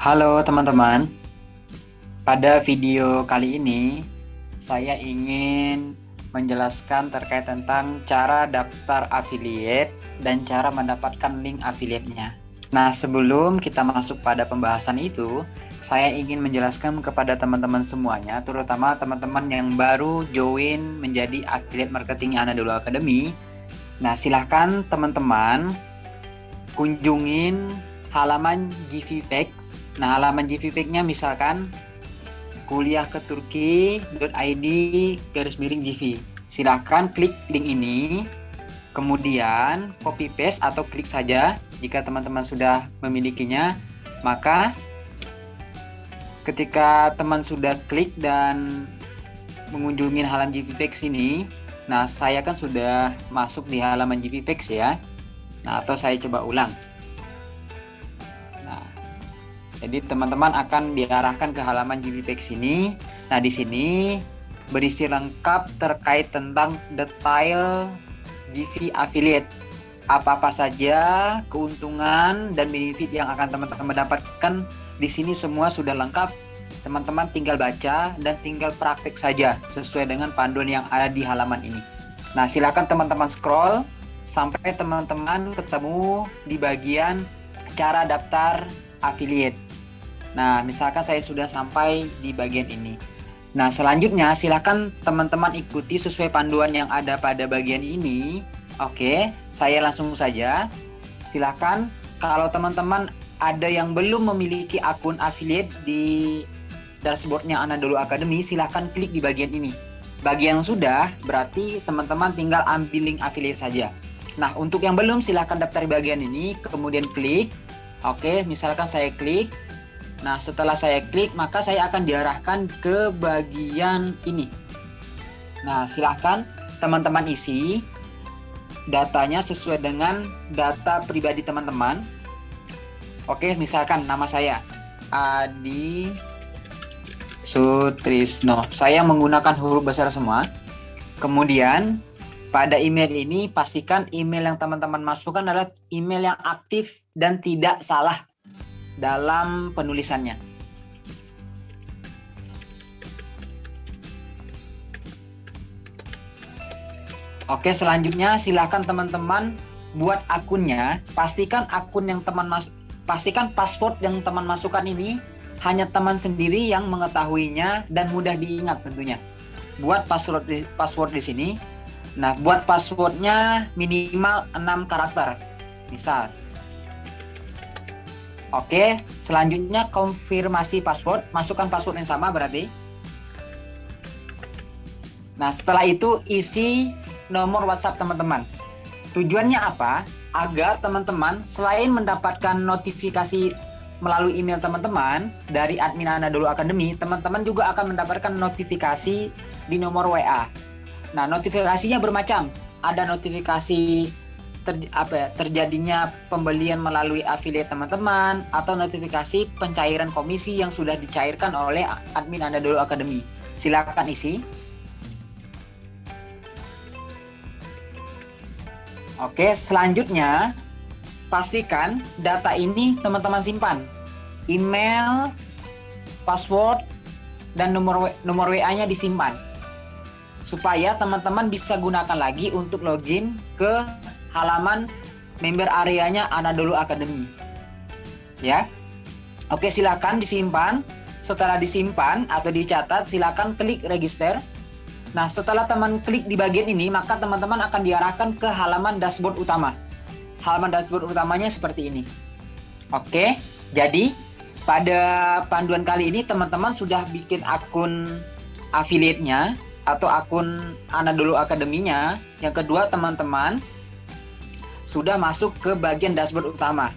Halo teman-teman, pada video kali ini saya ingin menjelaskan terkait tentang cara daftar affiliate dan cara mendapatkan link affiliate-nya. Nah, sebelum kita masuk pada pembahasan itu, saya ingin menjelaskan kepada teman-teman semuanya, terutama teman-teman yang baru join menjadi affiliate marketing Anadolu Academy. Nah, silahkan teman-teman kunjungin halaman GVPEX. Nah, halaman GVPEX-nya misalkan kuliahketurki.id/GV. Silahkan klik link ini, kemudian copy paste atau klik saja jika teman-teman sudah memilikinya. Maka ketika teman sudah klik dan mengunjungi halaman GVPEX ini, nah saya kan sudah masuk di halaman GVPEX ya. Nah, atau saya coba ulang. Nah, jadi teman-teman akan diarahkan ke halaman GVPEX ini. Nah, di sini berisi lengkap terkait tentang detail GV affiliate. Apa-apa saja keuntungan dan benefit yang akan teman-teman dapatkan di sini semua sudah lengkap. Teman-teman tinggal baca dan tinggal praktek saja sesuai dengan panduan yang ada di halaman ini. Nah, silakan teman-teman scroll sampai teman-teman ketemu di bagian cara daftar affiliate. Nah, misalkan saya sudah sampai di bagian ini. Nah, selanjutnya silakan teman-teman ikuti sesuai panduan yang ada pada bagian ini. Oke, saya langsung saja. Silakan kalau teman-teman ada yang belum memiliki akun affiliate di dashboardnya Anadolu Academy, silakan klik di bagian ini. Bagi yang sudah, berarti teman-teman tinggal ambil link affiliate saja. Nah, untuk yang belum, silahkan daftar di bagian ini, kemudian klik. Oke, misalkan saya klik. Nah, setelah saya klik, maka saya akan diarahkan ke bagian ini. Nah, silahkan teman-teman isi datanya sesuai dengan data pribadi teman-teman. Oke, misalkan nama saya Adi Sutrisno. Saya menggunakan huruf besar semua. Kemudian pada email ini pastikan email yang teman-teman masukkan adalah email yang aktif dan tidak salah dalam penulisannya. Oke, selanjutnya silakan teman-teman buat akunnya. Pastikan pastikan password yang teman masukkan ini hanya teman sendiri yang mengetahuinya dan mudah diingat tentunya. Buat password di sini. Nah, buat passwordnya minimal 6 karakter. Misal. Oke, selanjutnya konfirmasi password. Masukkan password yang sama berarti. Nah, setelah itu isi nomor WhatsApp teman-teman. Tujuannya apa? Agar teman-teman selain mendapatkan notifikasi melalui email teman-teman dari admin Anadolu Academy, teman-teman juga akan mendapatkan notifikasi di nomor WA. Nah, notifikasinya bermacam. Ada notifikasi terjadinya pembelian melalui affiliate teman-teman, atau notifikasi pencairan komisi yang sudah dicairkan oleh admin Anadolu Academy. Silakan isi. Oke, selanjutnya pastikan data ini teman-teman simpan. Email, password, dan nomor WA-nya disimpan. Supaya teman-teman bisa gunakan lagi untuk login ke halaman member areanya Anadolu Academy. Ya. Oke, silakan disimpan. Setelah disimpan atau dicatat, silakan klik register. Nah, setelah teman klik di bagian ini, maka teman-teman akan diarahkan ke halaman dashboard utama. Halaman dashboard utamanya seperti ini. Oke, jadi pada panduan kali ini teman-teman sudah bikin akun affiliate-nya atau akun Anadolu Academy-nya. Yang kedua, teman-teman sudah masuk ke bagian dashboard utama.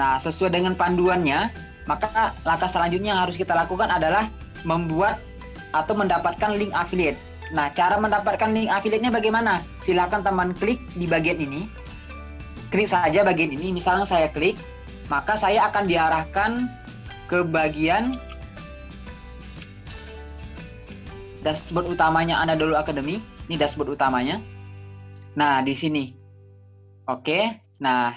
Nah, sesuai dengan panduannya, maka langkah selanjutnya yang harus kita lakukan adalah membuat atau mendapatkan link affiliate. Nah, cara mendapatkan link affiliate-nya bagaimana? Silakan teman klik di bagian ini. Klik saja bagian ini. Misalnya saya klik, maka saya akan diarahkan ke bagian dashboard utamanya Anadolu Academy. Ini dashboard utamanya. Nah, di sini. Oke. Nah,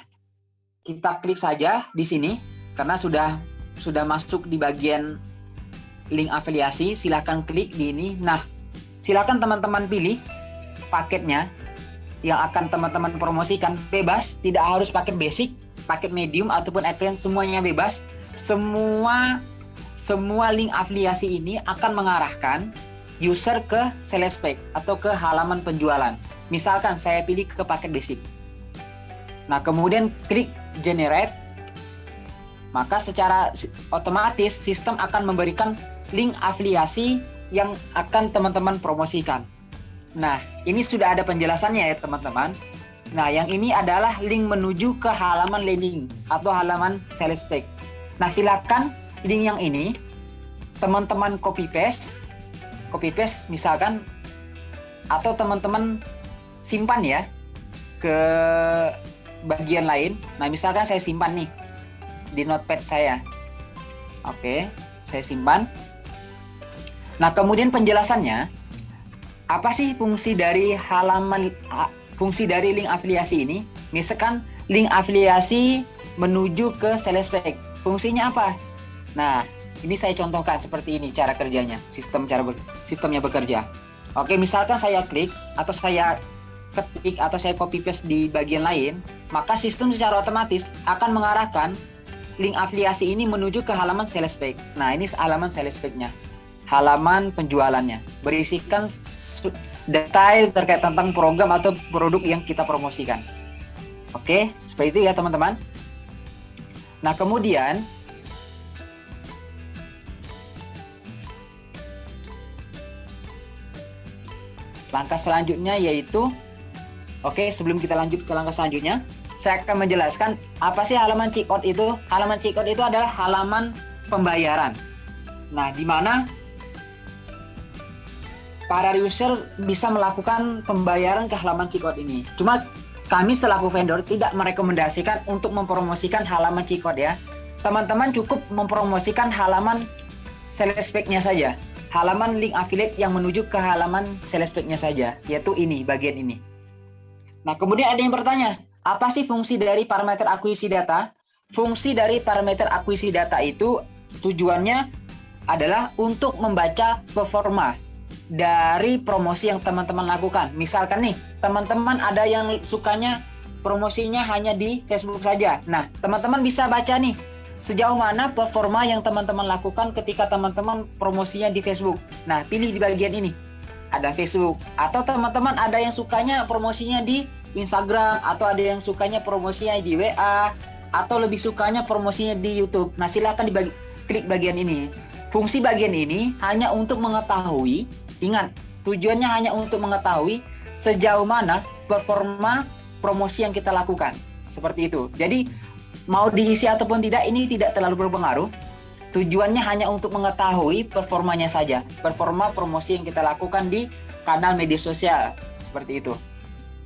kita klik saja di sini. karena sudah masuk di bagian link afiliasi, silahkan klik di ini. Nah, silahkan teman-teman pilih paketnya yang akan teman-teman promosikan, bebas, tidak harus paket basic, paket medium ataupun advance, semuanya bebas. Semua link afiliasi ini akan mengarahkan user ke sales page atau ke halaman penjualan. Misalkan saya pilih ke paket basic. Nah, kemudian klik generate, maka secara otomatis sistem akan memberikan link afiliasi yang akan teman-teman promosikan. Nah, ini sudah ada penjelasannya ya teman-teman. Nah, yang ini adalah link menuju ke halaman landing atau halaman sales page. Nah, silakan link yang ini teman-teman copy paste misalkan, atau teman-teman simpan ya ke bagian lain. Nah, misalkan saya simpan nih di notepad saya. Oke, saya simpan. Nah, kemudian penjelasannya, apa sih fungsi dari link afiliasi ini? Misalkan link afiliasi menuju ke sales page. Fungsinya apa? Nah, ini saya contohkan seperti ini cara kerjanya, sistemnya bekerja. Oke, misalkan saya klik atau saya ketik atau saya copy paste di bagian lain, maka sistem secara otomatis akan mengarahkan link afiliasi ini menuju ke halaman sales page. Nah, ini halaman sales page-nya. Halaman penjualannya berisikan detail terkait tentang program atau produk yang kita promosikan. Oke, seperti itu ya teman-teman. Nah, kemudian langkah selanjutnya yaitu, oke, sebelum kita lanjut ke langkah selanjutnya, saya akan menjelaskan apa sih halaman checkout itu. Halaman checkout itu adalah halaman pembayaran. Nah, di mana para user bisa melakukan pembayaran ke halaman checkout ini. Cuma kami selaku vendor tidak merekomendasikan untuk mempromosikan halaman checkout ya. Teman-teman cukup mempromosikan halaman sales page-nya saja. Halaman link affiliate yang menuju ke halaman sales page-nya saja, yaitu ini, bagian ini. Nah, kemudian ada yang bertanya, apa sih fungsi dari parameter akuisisi data? Fungsi dari parameter akuisisi data itu tujuannya adalah untuk membaca performa dari promosi yang teman-teman lakukan. Misalkan nih, teman-teman ada yang sukanya promosinya hanya di Facebook saja. Nah, teman-teman bisa baca nih, sejauh mana performa yang teman-teman lakukan ketika teman-teman promosinya di Facebook. Nah, pilih di bagian ini. Ada Facebook. Atau teman-teman ada yang sukanya promosinya di Instagram, atau ada yang sukanya promosinya di WA, atau lebih sukanya promosinya di YouTube. Nah, silakan klik bagian ini. Fungsi bagian ini hanya untuk mengetahui, ingat, tujuannya hanya untuk mengetahui sejauh mana performa promosi yang kita lakukan. Seperti itu. Jadi, mau diisi ataupun tidak, ini tidak terlalu berpengaruh. Tujuannya hanya untuk mengetahui performanya saja. Performa promosi yang kita lakukan di kanal media sosial. Seperti itu.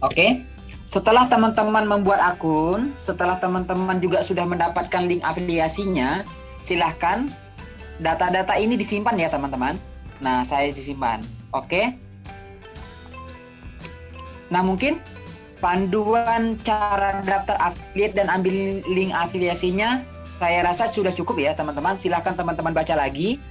Oke. Setelah teman-teman membuat akun, setelah teman-teman juga sudah mendapatkan link afiliasinya, silahkan data-data ini disimpan ya teman-teman. Nah, saya disimpan. Oke. Nah, mungkin panduan cara daftar affiliate dan ambil link afiliasinya saya rasa sudah cukup ya teman-teman. Silahkan teman-teman baca lagi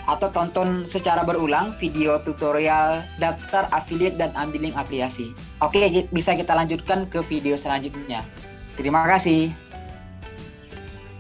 atau tonton secara berulang video tutorial daftar affiliate dan ambil link afiliasi. Oke, bisa kita lanjutkan ke video selanjutnya. Terima kasih.